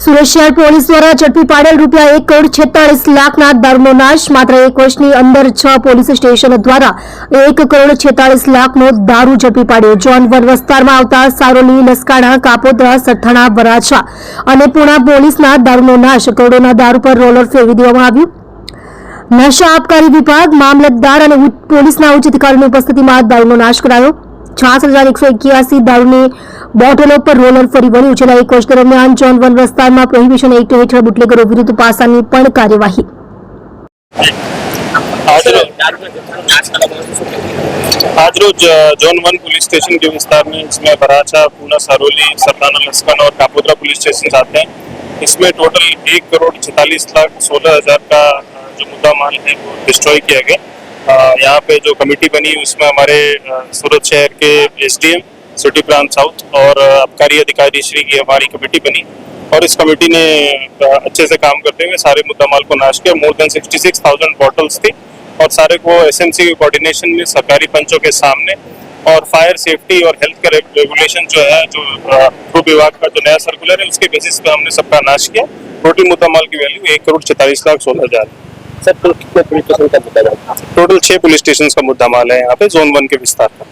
સુરત શહેર પોલીસ દ્વારા ઝડપી પાડેલ રૂપિયા 1,46,00,000ના દારૂનો નાશ. માત્ર એક વર્ષની અંદર 6 પોલીસ સ્ટેશન દ્વારા 1,46,00,000નો દારૂ ઝડપી પાડ્યો. ઝોન 1 વિસ્તારમાં આવતા સારોલી, લસકાણા, કાપોદ્રા, સઠાણા, વરાછા અને પુણા પોલીસના દારૂનો નાશ. કરોડોના દારૂ પર રોલર ફેરવી દેવામાં આવ્યું. નશા આબકારી વિભાગ, મામલતદાર અને પોલીસના ઉચ્ચ અધિકારીઓની ઉપસ્થિતિમાં દારૂનો નાશ કરાયો. 66,181 દારૂની બોટલો પર રોલર ફરી વળ્યું. છેલ્લા એક વર્ષ દરમિયાન ઝોન 1 વિસ્તારમાં પ્રોહિબિશન એક્ટ હેઠળ બુટલેગરો વિરુદ્ધ પાસાની પણ કાર્યવાહી. आज रोज जोन 1 पुलिस स्टेशन के विस्तार में इसमें वराछा, पूना, सरोली, सताना, लसकाना और कापोद्रा पुलिस स्टेशन आते हैं. इसमें टोटल 1,46,16,000 का जो मुद्दा माल है वो डिस्ट्रॉय किया गया. यहाँ पे जो कमेटी बनी उसमें हमारे सूरत शहर के एसडीएम, सिटी प्रांत साउथ और आबकारी अधिकारी श्री की हमारी कमेटी बनी और इस कमेटी ने अच्छे से काम करते हुए सारे मुद्दा माल को नाश किया. मोर देन 66,000 बॉटल्स थी और सारे को एसएमसी के कोऑर्डिनेशन में सरकारी पंचों के सामने और फायर सेफ्टी और हेल्थ का रेगुलेशन जो है, जो भू विभाग का जो नया सर्कुलर है उसके बेसिस पे हमने सबका नाश किया. टोटल मुद्दा माल की वैल्यू 1,46,16,000. सर, कितने पुलिस स्टेशन का मुद्दा माल? टोटल 6 पुलिस स्टेशन का मुद्दा माल है यहाँ पे जोन 1 के विस्तार का.